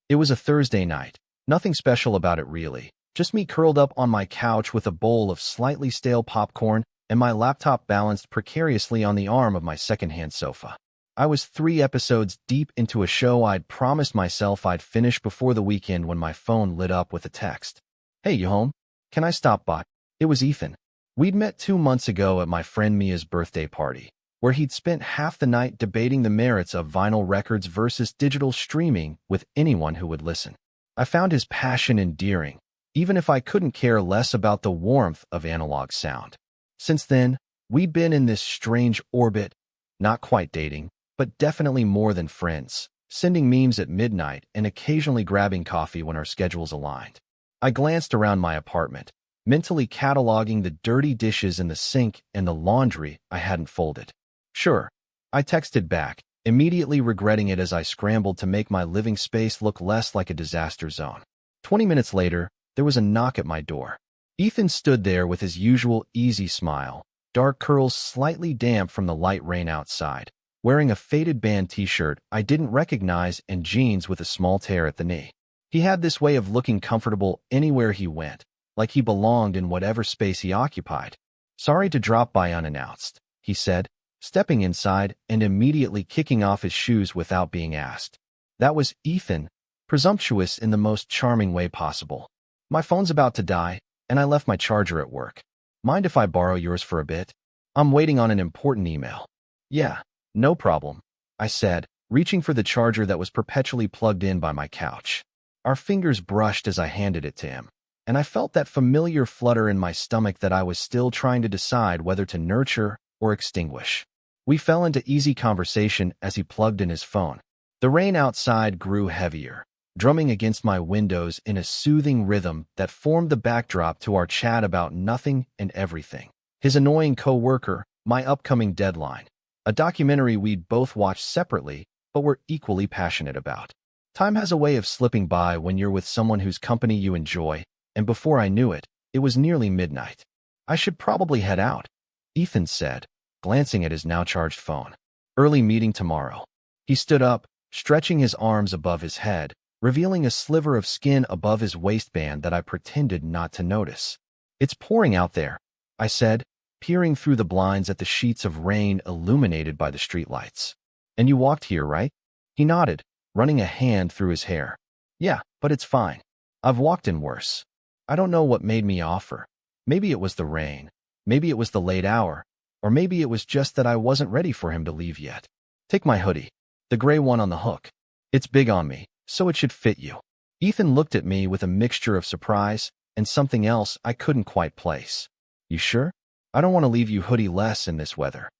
It was a Thursday night. Nothing special about it really. Just me curled up on my couch with a bowl of slightly stale popcorn and my laptop balanced precariously on the arm of my secondhand sofa. I was 3 episodes deep into a show I'd promised myself I'd finish before the weekend when my phone lit up with a text. "Hey, you home? Can I stop by?" It was Ethan. We'd met 2 months ago at my friend Mia's birthday party, where he'd spent half the night debating the merits of vinyl records versus digital streaming with anyone who would listen. I found his passion endearing, even if I couldn't care less about the warmth of analog sound. Since then, we'd been in this strange orbit, not quite dating, but definitely more than friends, sending memes at midnight and occasionally grabbing coffee when our schedules aligned. I glanced around my apartment, mentally cataloging the dirty dishes in the sink and the laundry I hadn't folded. "Sure," I texted back, immediately regretting it as I scrambled to make my living space look less like a disaster zone. 20 minutes later, there was a knock at my door. Ethan stood there with his usual easy smile, dark curls slightly damp from the light rain outside, wearing a faded band t-shirt I didn't recognize and jeans with a small tear at the knee. He had this way of looking comfortable anywhere he went, like he belonged in whatever space he occupied. "Sorry to drop by unannounced," he said, stepping inside and immediately kicking off his shoes without being asked. That was Ethan, presumptuous in the most charming way possible. "My phone's about to die, and I left my charger at work. Mind if I borrow yours for a bit? I'm waiting on an important email." "Yeah, no problem," I said, reaching for the charger that was perpetually plugged in by my couch. Our fingers brushed as I handed it to him, and I felt that familiar flutter in my stomach that I was still trying to decide whether to nurture or extinguish. We fell into easy conversation as he plugged in his phone. The rain outside grew heavier, drumming against my windows in a soothing rhythm that formed the backdrop to our chat about nothing and everything. His annoying coworker, my upcoming deadline, a documentary we'd both watched separately but were equally passionate about. Time has a way of slipping by when you're with someone whose company you enjoy, and before I knew it, it was nearly midnight. "I should probably head out," Ethan said, glancing at his now-charged phone. "Early meeting tomorrow." He stood up, stretching his arms above his head, revealing a sliver of skin above his waistband that I pretended not to notice. "It's pouring out there," I said, peering through the blinds at the sheets of rain illuminated by the streetlights. "And you walked here, right?" He nodded, running a hand through his hair. "Yeah, but it's fine. I've walked in worse." I don't know what made me offer. Maybe it was the rain. Maybe it was the late hour. Or maybe it was just that I wasn't ready for him to leave yet. "Take my hoodie. The gray one on the hook. It's big on me, so it should fit you." Ethan looked at me with a mixture of surprise and something else I couldn't quite place. "You sure? I don't want to leave you hoodie-less in this weather."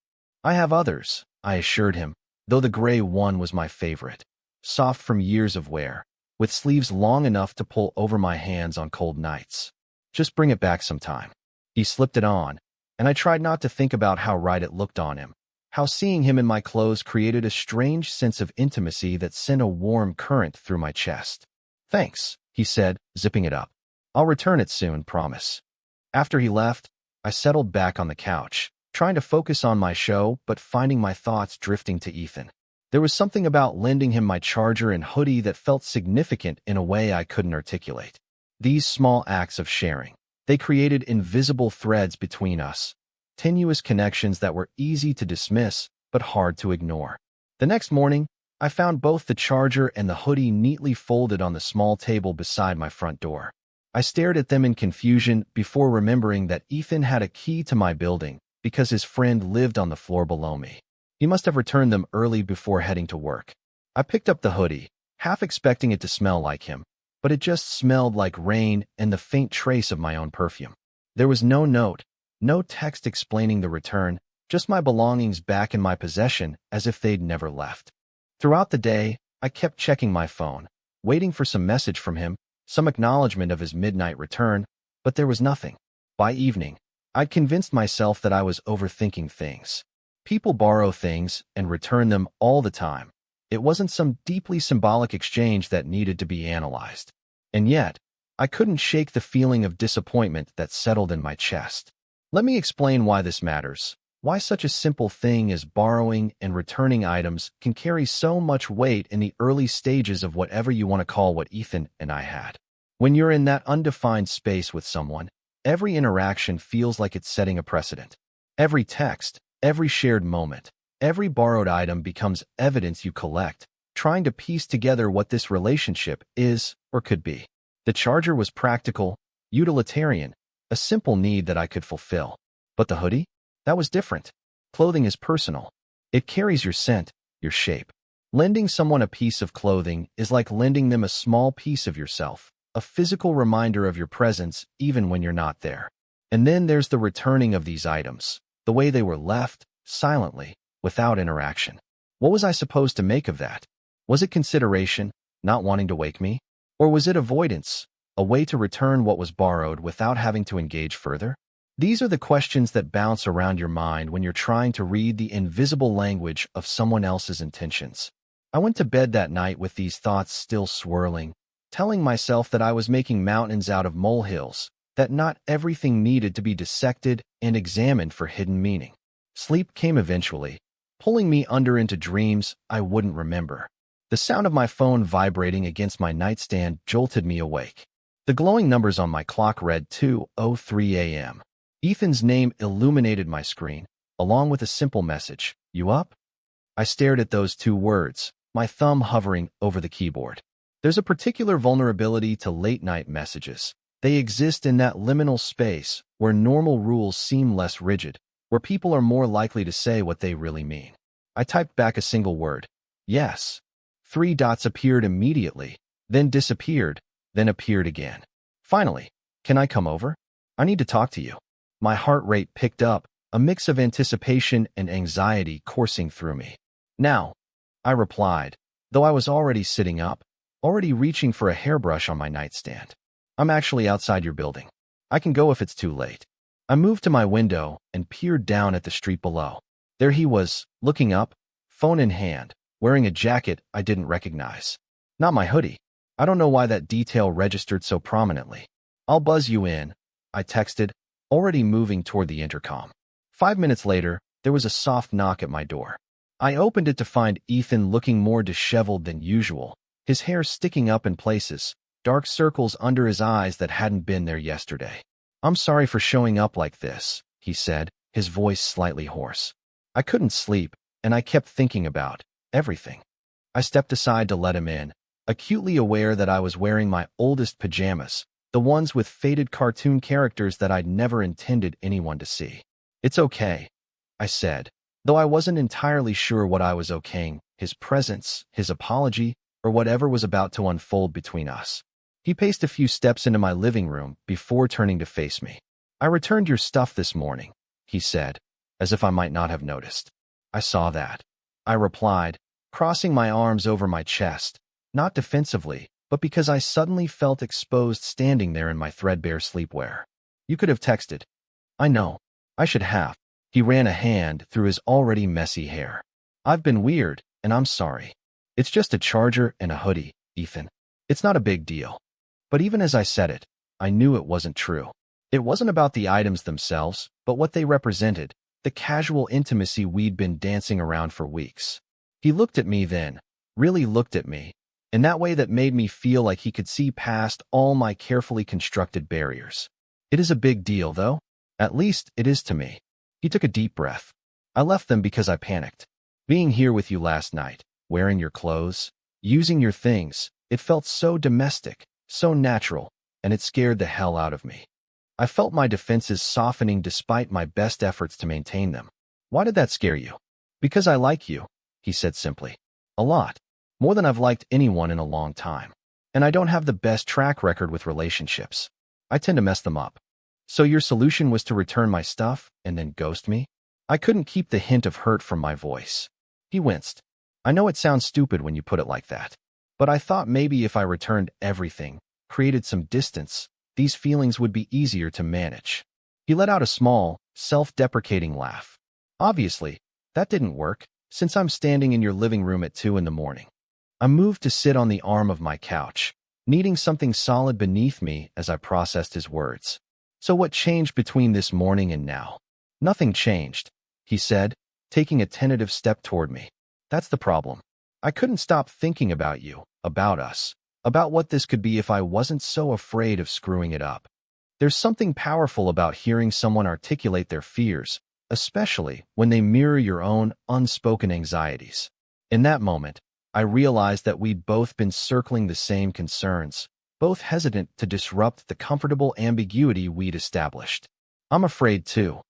"I have others," I assured him, though the gray one was my favorite. Soft from years of wear, with sleeves long enough to pull over my hands on cold nights. "Just bring it back sometime." He slipped it on, and I tried not to think about how right it looked on him, how seeing him in my clothes created a strange sense of intimacy that sent a warm current through my chest. "Thanks," he said, zipping it up. "I'll return it soon, promise." After he left, I settled back on the couch, trying to focus on my show but finding my thoughts drifting to Ethan. There was something about lending him my charger and hoodie that felt significant in a way I couldn't articulate. These small acts of sharing, they created invisible threads between us, tenuous connections that were easy to dismiss but hard to ignore. The next morning, I found both the charger and the hoodie neatly folded on the small table beside my front door. I stared at them in confusion before remembering that Ethan had a key to my building because his friend lived on the floor below me. He must have returned them early before heading to work. I picked up the hoodie, half expecting it to smell like him, but it just smelled like rain and the faint trace of my own perfume. There was no note, no text explaining the return, just my belongings back in my possession as if they'd never left. Throughout the day, I kept checking my phone, waiting for some message from him, some acknowledgement of his midnight return, but there was nothing. By evening, I'd convinced myself that I was overthinking things. People borrow things and return them all the time. It wasn't some deeply symbolic exchange that needed to be analyzed. And yet, I couldn't shake the feeling of disappointment that settled in my chest. Let me explain why this matters. Why such a simple thing as borrowing and returning items can carry so much weight in the early stages of whatever you want to call what Ethan and I had. When you're in that undefined space with someone, every interaction feels like it's setting a precedent. Every text, every shared moment, every borrowed item becomes evidence you collect, trying to piece together what this relationship is or could be. The charger was practical, utilitarian, a simple need that I could fulfill. But the hoodie? That was different. Clothing is personal. It carries your scent, your shape. Lending someone a piece of clothing is like lending them a small piece of yourself, a physical reminder of your presence even when you're not there. And then there's the returning of these items, the way they were left, silently, without interaction. What was I supposed to make of that? Was it consideration, not wanting to wake me? Or was it avoidance, a way to return what was borrowed without having to engage further? These are the questions that bounce around your mind when you're trying to read the invisible language of someone else's intentions. I went to bed that night with these thoughts still swirling, telling myself that I was making mountains out of molehills, that not everything needed to be dissected and examined for hidden meaning. Sleep came eventually, pulling me under into dreams I wouldn't remember. The sound of my phone vibrating against my nightstand jolted me awake. The glowing numbers on my clock read 2:03 a.m. Ethan's name illuminated my screen, along with a simple message, "You up?" I stared at those two words, my thumb hovering over the keyboard. There's a particular vulnerability to late-night messages. They exist in that liminal space where normal rules seem less rigid, where people are more likely to say what they really mean. I typed back a single word, "Yes." 3 dots appeared immediately, then disappeared, then appeared again. Finally, "Can I come over? I need to talk to you." My heart rate picked up, a mix of anticipation and anxiety coursing through me. "Now," I replied, though I was already sitting up, already reaching for a hairbrush on my nightstand. "I'm actually outside your building. I can go if it's too late." I moved to my window and peered down at the street below. There he was, looking up, phone in hand, wearing a jacket I didn't recognize. Not my hoodie. I don't know why that detail registered so prominently. "I'll buzz you in," I texted, already moving toward the intercom. 5 minutes later, there was a soft knock at my door. I opened it to find Ethan looking more disheveled than usual, his hair sticking up in places, dark circles under his eyes that hadn't been there yesterday. "I'm sorry for showing up like this," he said, his voice slightly hoarse. I couldn't sleep, and I kept thinking about everything. I stepped aside to let him in, acutely aware that I was wearing my oldest pajamas, the ones with faded cartoon characters that I'd never intended anyone to see. "It's okay," I said, though I wasn't entirely sure what I was okaying, his presence, his apology, or whatever was about to unfold between us. He paced a few steps into my living room before turning to face me. "I returned your stuff this morning," he said, as if I might not have noticed. "I saw that," I replied, crossing my arms over my chest, not defensively, but because I suddenly felt exposed standing there in my threadbare sleepwear. "You could have texted." "I know. I should have." He ran a hand through his already messy hair. "I've been weird, and I'm sorry. It's just a charger and a hoodie, Ethan. It's not a big deal." But even as I said it, I knew it wasn't true. It wasn't about the items themselves, but what they represented, the casual intimacy we'd been dancing around for weeks. He looked at me then, really looked at me, in that way that made me feel like he could see past all my carefully constructed barriers. "It is a big deal, though. At least it is to me." He took a deep breath. "I left them because I panicked. Being here with you last night, wearing your clothes, using your things, it felt so domestic, so natural, and it scared the hell out of me. I felt my defenses softening despite my best efforts to maintain them." "Why did that scare you?" "Because I like you," he said simply. "A lot. More than I've liked anyone in a long time. And I don't have the best track record with relationships. I tend to mess them up." "So your solution was to return my stuff and then ghost me?" I couldn't keep the hint of hurt from my voice. He winced. "I know it sounds stupid when you put it like that, but I thought maybe if I returned everything, created some distance, these feelings would be easier to manage." He let out a small, self-deprecating laugh. "Obviously, that didn't work, since I'm standing in your living room at 2 in the morning." I moved to sit on the arm of my couch, needing something solid beneath me as I processed his words. "So what changed between this morning and now?" "Nothing changed. he said, taking a tentative step toward me. That's the problem. I couldn't stop thinking about you, about us, about what this could be if I wasn't so afraid of screwing it up. There's something powerful about hearing someone articulate their fears, especially when they mirror your own unspoken anxieties. In that moment, I realized that we'd both been circling the same concerns, both hesitant to disrupt the comfortable ambiguity we'd established. I'm afraid too,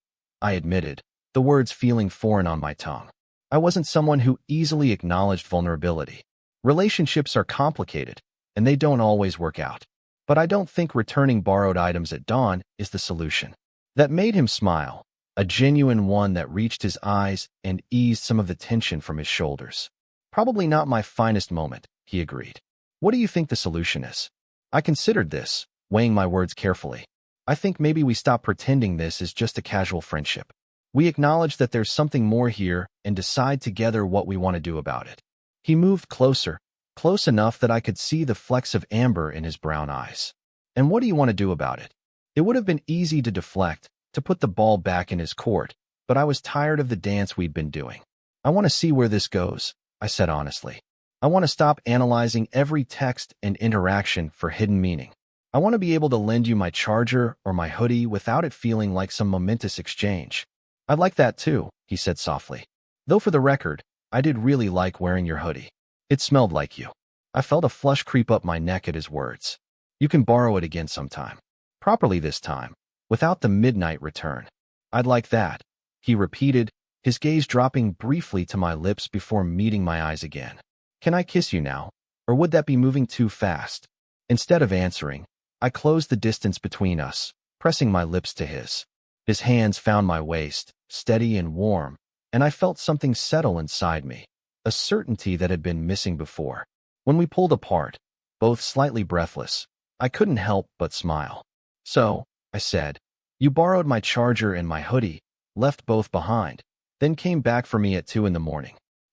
I admitted, the words feeling foreign on my tongue. I wasn't someone who easily acknowledged vulnerability. Relationships are complicated, and they don't always work out. But I don't think returning borrowed items at dawn is the solution. That made him smile, a genuine one that reached his eyes and eased some of the tension from his shoulders. Probably not my finest moment, he agreed. What do you think the solution is? I considered this, weighing my words carefully. I think maybe we stop pretending this is just a casual friendship. We acknowledge that there's something more here and decide together what we want to do about it. He moved closer, close enough that I could see the flecks of amber in his brown eyes. And what do you want to do about it? It would have been easy to deflect, to put the ball back in his court, but I was tired of the dance we'd been doing. I want to see where this goes, I said honestly. I want to stop analyzing every text and interaction for hidden meaning. I want to be able to lend you my charger or my hoodie without it feeling like some momentous exchange. I'd like that too, he said softly. Though for the record, I did really like wearing your hoodie. It smelled like you. I felt a flush creep up my neck at his words. You can borrow it again sometime. Properly this time, without the midnight return. I'd like that, he repeated, his gaze dropping briefly to my lips before meeting my eyes again. Can I kiss you now? Or would that be moving too fast? Instead of answering, I closed the distance between us, pressing my lips to his. His hands found my waist, steady and warm, and I felt something settle inside me, a certainty that had been missing before. When we pulled apart, both slightly breathless, I couldn't help but smile. So, I said, you borrowed my charger and my hoodie, left both behind, then came back for me at 2 a.m.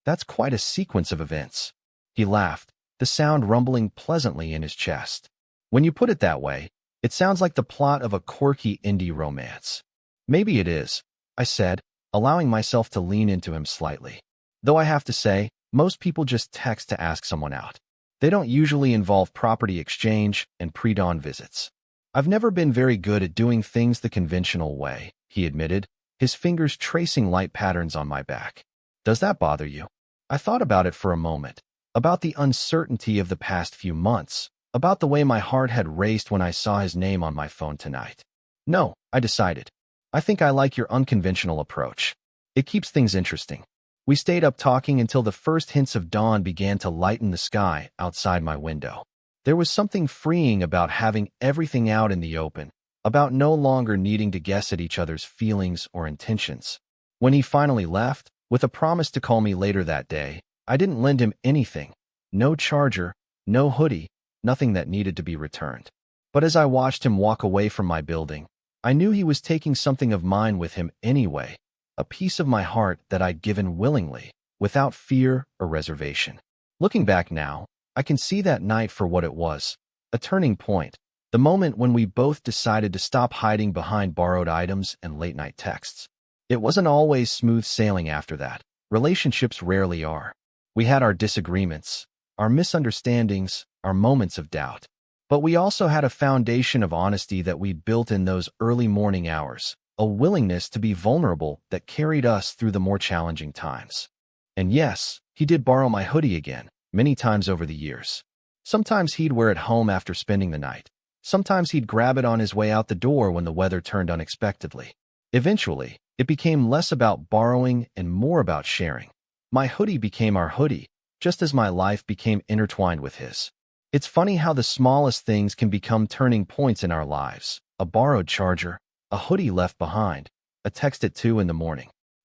That's quite a sequence of events. He laughed, the sound rumbling pleasantly in his chest. When you put it that way, it sounds like the plot of a quirky indie romance. Maybe it is, I said, allowing myself to lean into him slightly. Though I have to say, most people just text to ask someone out. They don't usually involve property exchange and pre-dawn visits. I've never been very good at doing things the conventional way, he admitted, his fingers tracing light patterns on my back. Does that bother you? I thought about it for a moment, about the uncertainty of the past few months, about the way my heart had raced when I saw his name on my phone tonight. No, I decided. I think I like your unconventional approach. It keeps things interesting. We stayed up talking until the first hints of dawn began to lighten the sky outside my window. There was something freeing about having everything out in the open, about no longer needing to guess at each other's feelings or intentions. When he finally left, with a promise to call me later that day, I didn't lend him anything. No charger, no hoodie, nothing that needed to be returned. But as I watched him walk away from my building, I knew he was taking something of mine with him anyway, a piece of my heart that I'd given willingly, without fear or reservation. Looking back now, I can see that night for what it was, a turning point, the moment when we both decided to stop hiding behind borrowed items and late-night texts. It wasn't always smooth sailing after that. Relationships rarely are. We had our disagreements, our misunderstandings, our moments of doubt. But we also had a foundation of honesty that we built in those early morning hours, a willingness to be vulnerable that carried us through the more challenging times. And yes, he did borrow my hoodie again, many times over the years. Sometimes he'd wear it home after spending the night. Sometimes he'd grab it on his way out the door when the weather turned unexpectedly. Eventually, it became less about borrowing and more about sharing. My hoodie became our hoodie, just as my life became intertwined with his. It's funny how the smallest things can become turning points in our lives. A borrowed charger, a hoodie left behind, a text at 2 a.m.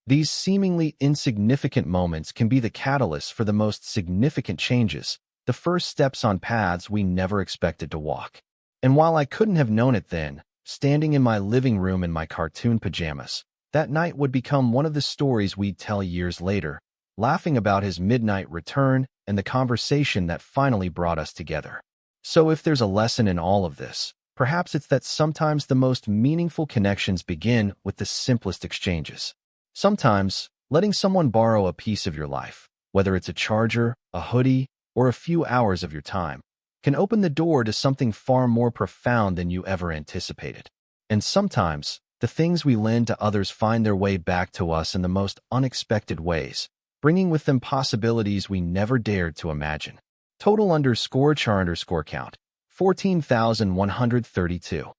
These seemingly insignificant moments can be the catalyst for the most significant changes, the first steps on paths we never expected to walk. And while I couldn't have known it then, standing in my living room in my cartoon pajamas, that night would become one of the stories we'd tell years later, laughing about his midnight return and the conversation that finally brought us together. So if there's a lesson in all of this, perhaps it's that sometimes the most meaningful connections begin with the simplest exchanges. Sometimes, letting someone borrow a piece of your life, whether it's a charger, a hoodie, or a few hours of your time, can open the door to something far more profound than you ever anticipated. And sometimes, the things we lend to others find their way back to us in the most unexpected ways, bringing with them possibilities we never dared to imagine. Total _char_count, 14,132.